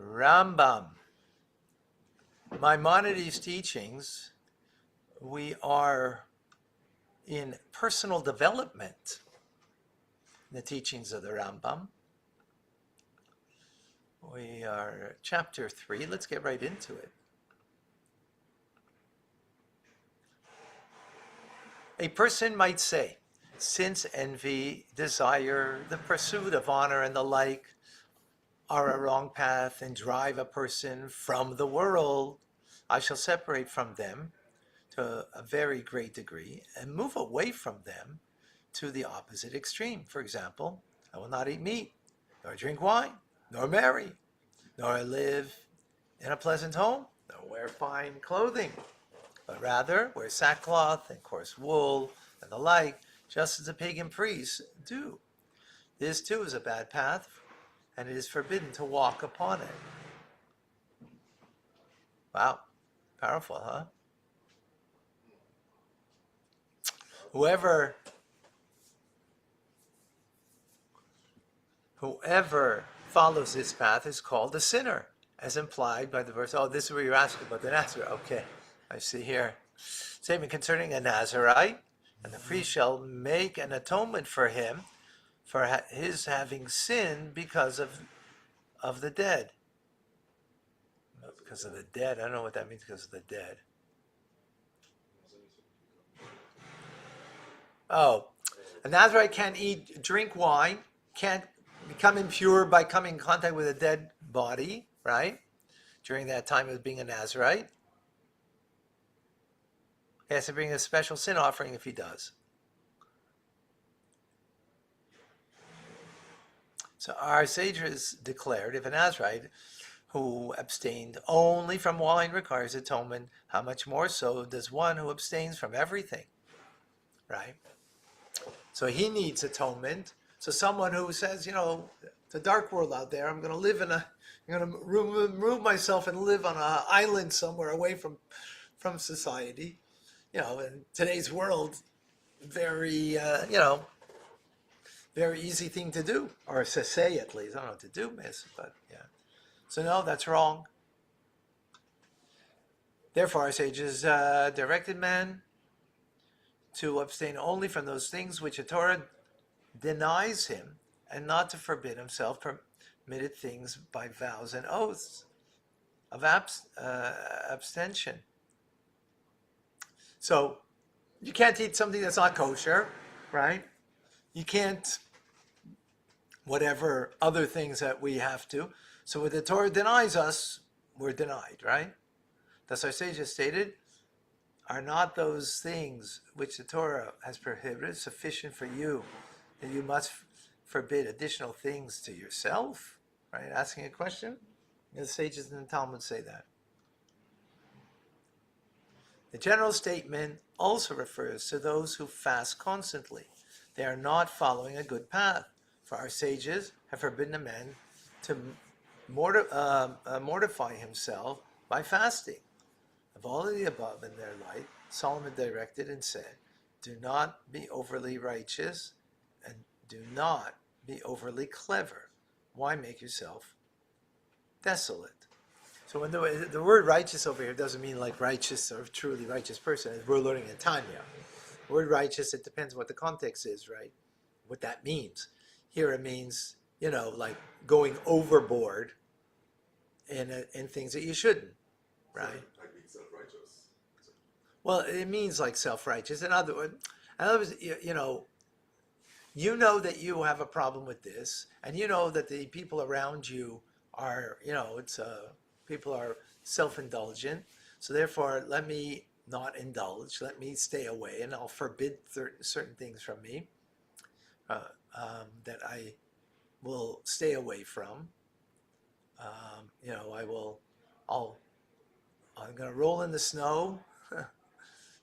Rambam. Maimonides' teachings, we are in personal development, the teachings of the Rambam. We are chapter 3. Let's get right into it. A person might say, since envy, desire, the pursuit of honor, and the like are a wrong path and drive a person from the world, I shall separate from them to a very great degree and move away from them to the opposite extreme. For example, I will not eat meat, nor drink wine, nor marry, nor live in a pleasant home, nor wear fine clothing, but rather wear sackcloth and coarse wool and the like, just as the pagan priests do. This too is a bad path, and it is forbidden to walk upon it. Wow, powerful, huh? Whoever follows this path is called a sinner, as implied by the verse. Oh, this is where you're asking about the Nazarite. Okay, I see here. Statement concerning a Nazarite, and the priest shall make an atonement for him for his having sinned because of the dead. Because of the dead, I don't know what that means, because of the dead. Oh, a Nazarite can't drink wine, can't become impure by coming in contact with a dead body, right? During that time of being a Nazarite. He has to bring a special sin offering if he does. So our sages declared, if a Nazarite who abstained only from wine requires atonement, how much more so does one who abstains from everything, right? So he needs atonement. So someone who says, the dark world out there, I'm going to live I'm going to remove myself and live on an island somewhere away from society. In today's world, very, very easy thing to do, or to say at least. I don't know what to do, miss, but yeah. So no, that's wrong. Therefore, our sages directed man to abstain only from those things which the Torah denies him, and not to forbid himself permitted things by vows and oaths of abstention. So you can't eat something that's not kosher, right? You can't whatever other things that we have to. So when the Torah denies us, we're denied, right? Thus our sages stated, are not those things which the Torah has prohibited sufficient for you, that you must forbid additional things to yourself? Right? Asking a question. The sages in the Talmud say that. The general statement also refers to those who fast constantly. They are not following a good path, for our sages have forbidden a man to mortify himself by fasting. Of all of the above in their light, Solomon directed and said, do not be overly righteous and do not be overly clever. Why make yourself desolate? So when the word righteous over here doesn't mean like righteous or truly righteous person, as we're learning in Tanya. The word righteous, it depends what the context is, right? What that means. Here it means, like going overboard in things that you shouldn't, right? Like being self-righteous. Well, it means like self-righteous. In other words, you know that you have a problem with this, and you know that the people around you are, people are self-indulgent. So therefore, let me not indulge. Let me stay away, and I'll forbid certain ththings from me that I will stay away from. I'm going to roll in the snow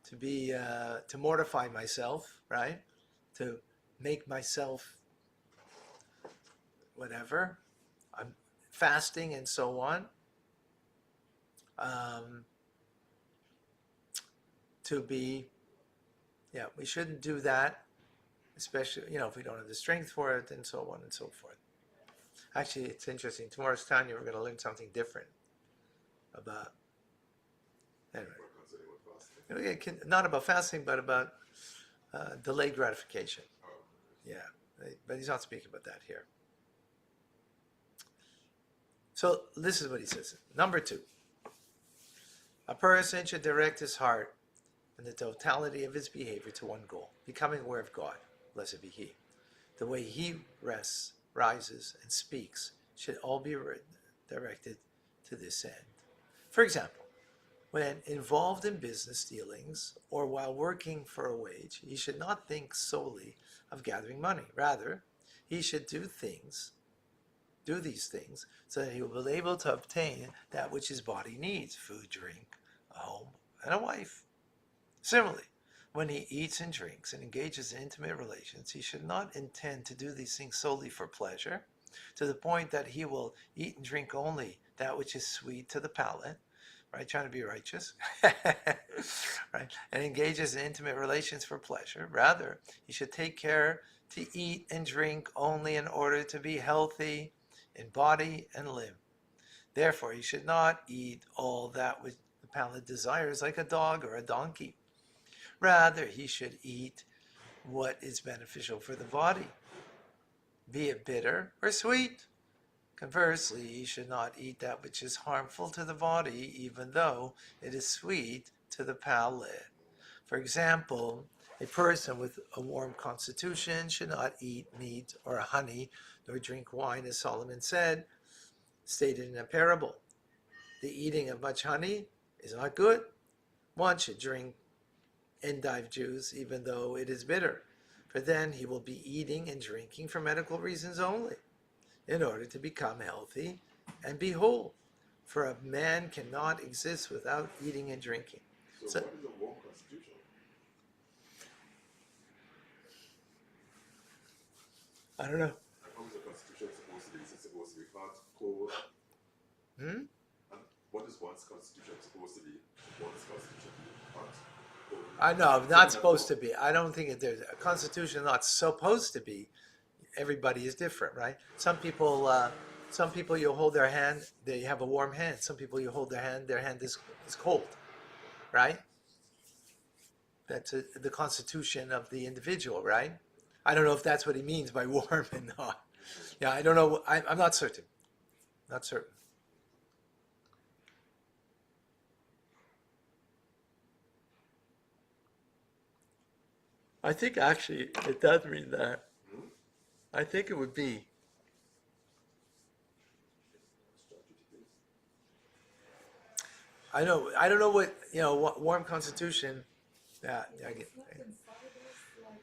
to mortify myself, right? To make myself whatever. I'm fasting and so on. We shouldn't do that, especially, if we don't have the strength for it and so on and so forth. Actually, it's interesting. Tomorrow's Tanya, we're going to learn something different about, anyway, not about fasting, but about delayed gratification. Yeah, but he's not speaking about that here. So this is what he says. Number 2, a person should direct his heart and the totality of his behavior to one goal, becoming aware of God, blessed be He. The way he rests, rises, and speaks should all be directed to this end. For example, when involved in business dealings or while working for a wage, he should not think solely of gathering money. Rather, he should do these things so that he will be able to obtain that which his body needs: food, drink, a home, and a wife. Similarly, when he eats and drinks and engages in intimate relations, he should not intend to do these things solely for pleasure, to the point that he will eat and drink only that which is sweet to the palate, right? Trying to be righteous, right? And engages in intimate relations for pleasure. Rather, he should take care to eat and drink only in order to be healthy in body and limb. Therefore, he should not eat all that which the palate desires like a dog or a donkey. Rather, he should eat what is beneficial for the body, be it bitter or sweet. Conversely, he should not eat that which is harmful to the body, even though it is sweet to the palate. For example, a person with a warm constitution should not eat meat or honey, nor drink wine, as Solomon stated in a parable. The eating of much honey is not good. One should drink endive juice, even though it is bitter, for then he will be eating and drinking for medical reasons only, in order to become healthy and be whole. For a man cannot exist without eating and drinking. So what is a warm constitution? I don't know. How is a constitution supposed to be? Is it supposed to be hot, cold? And what is one's constitution supposed to be? One's constitution hot, cold? I know, not supposed to be. I don't think there's a constitution not supposed to be. Everybody is different, right? Some people you hold their hand, they have a warm hand. Some people you hold their hand is cold, right? That's the constitution of the individual, right? I don't know if that's what he means by warm and not. Yeah, I don't know. I'm not certain. Not certain. I think actually it does mean that. I think it would be. I don't know what what warm constitution. Yeah, I get. It's not inside us like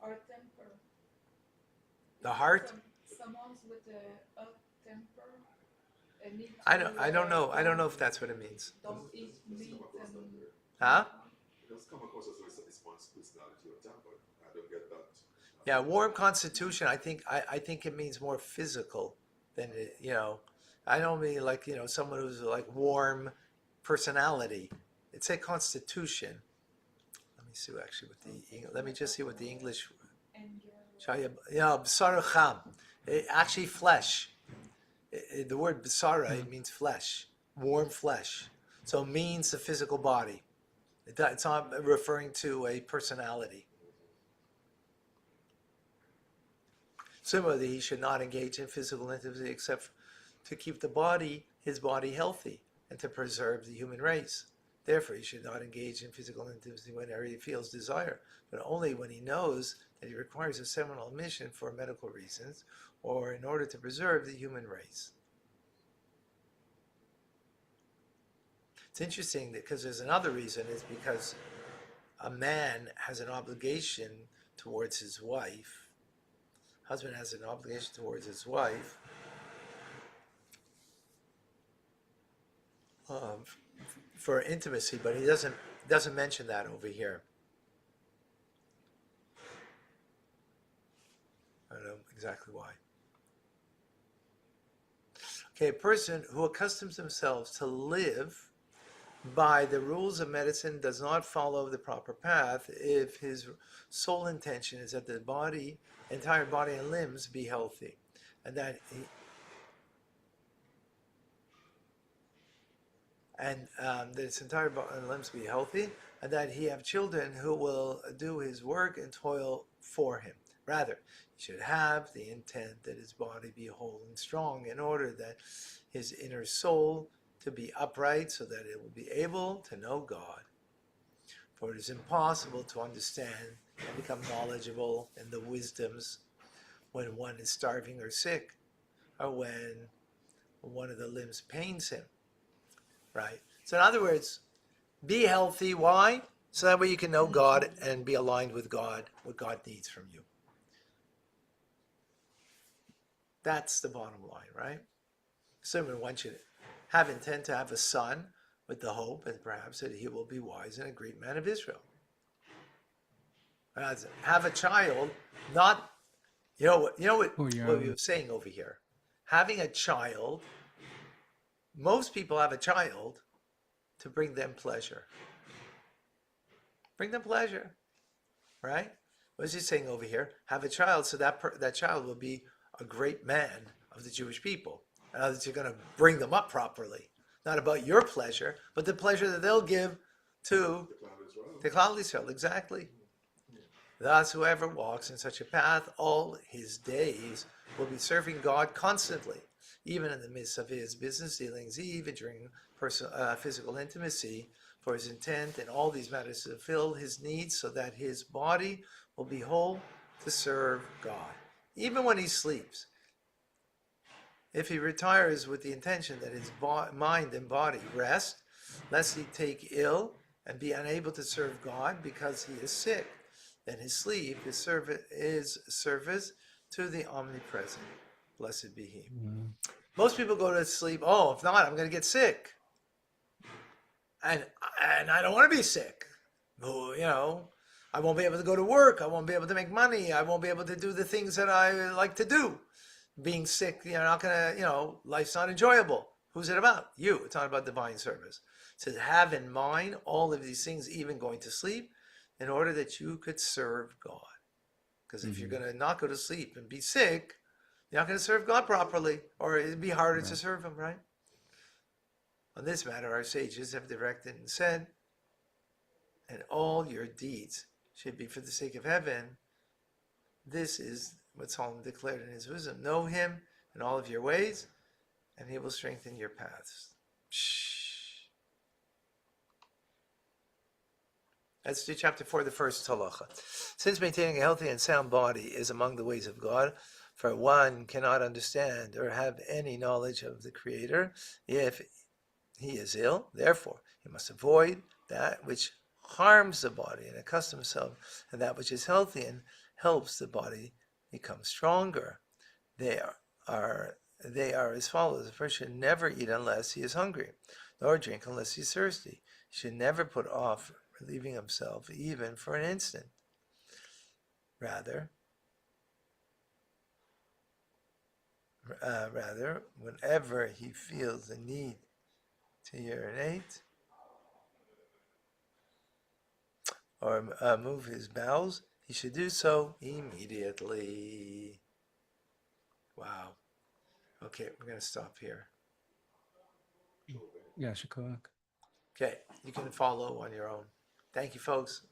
our temper. The heart. Someone's with a temper. Need I don't know. I don't know if that's what it means. Don't eat meat and. Huh? It does come across as it's one's personality or temper. I don't get that. Yeah, warm constitution. I think it means more physical than it. I don't mean like someone who's like warm personality. It's a constitution. Let me see actually let me just see what the English. B'sara cham. Actually, flesh. The word b'sara means flesh, warm flesh. So it means the physical body. It's not referring to a personality. Similarly, he should not engage in physical intimacy except to keep his body healthy and to preserve the human race. Therefore, he should not engage in physical intimacy whenever he feels desire, but only when he knows that he requires a seminal mission for medical reasons or in order to preserve the human race. It's interesting because there's another reason, is because a man has an obligation towards his wife. Husband has an obligation towards his wife for intimacy, but he doesn't mention that over here. I don't know exactly why. Okay, a person who accustoms themselves to live by the rules of medicine does not follow the proper path if his sole intention is that the body, entire body and limbs be healthy, and that that its entire body and limbs be healthy, and that he have children who will do his work and toil for him. Rather, he should have the intent that his body be whole and strong, in order that his inner soul to be upright, so that it will be able to know God. For it is impossible to understand and become knowledgeable in the wisdoms when one is starving or sick, or when one of the limbs pains him. Right? So in other words, be healthy. Why? So that way you can know God and be aligned with God, what God needs from you. That's the bottom line, right? So one should have intent to have a son with the hope and perhaps that he will be wise and a great man of Israel. Have a child, not, what we were saying over here. Having a child, most people have a child to bring them pleasure. Bring them pleasure, right? What is he saying over here? Have a child so that child will be a great man of the Jewish people. And that you're going to bring them up properly. Not about your pleasure, but the pleasure that they'll give to the Klal Yisrael. Exactly. Thus, whoever walks in such a path, all his days will be serving God constantly, even in the midst of his business dealings, even during physical intimacy, for his intent in all these matters to fulfill his needs, so that his body will be whole to serve God. Even when he sleeps, if he retires with the intention that his mind and body rest, lest he take ill and be unable to serve God because he is sick, then his sleep is service to the omnipresent. Blessed be he. Most people go to sleep, if not, I'm going to get sick. And I don't want to be sick. I won't be able to go to work. I won't be able to make money. I won't be able to do the things that I like to do. Being sick, not going to, life's not enjoyable. Who's it about? You. It's not about divine service. So have in mind all of these things, even going to sleep, in order that you could serve God. Because if you're going to not go to sleep and be sick, you're not going to serve God properly, or it'd be harder to serve him, right? On this matter, our sages have directed and said, and all your deeds should be for the sake of heaven. This is what Solomon declared in his wisdom. Know him in all of your ways, and he will strengthen your paths. Let's do chapter 4, the first halacha. Since maintaining a healthy and sound body is among the ways of God, for one cannot understand or have any knowledge of the Creator if he is ill. Therefore, he must avoid that which harms the body and accustom himself to that which is healthy and helps the body become stronger. They are as follows. A person should never eat unless he is hungry, nor drink unless he is thirsty. He should never put off relieving himself even for an instant. Rather, whenever he feels the need to urinate or move his bowels, he should do so immediately. Wow. Okay, we're going to stop here. Yeah, Shakak. Okay, you can follow on your own. Thank you, folks.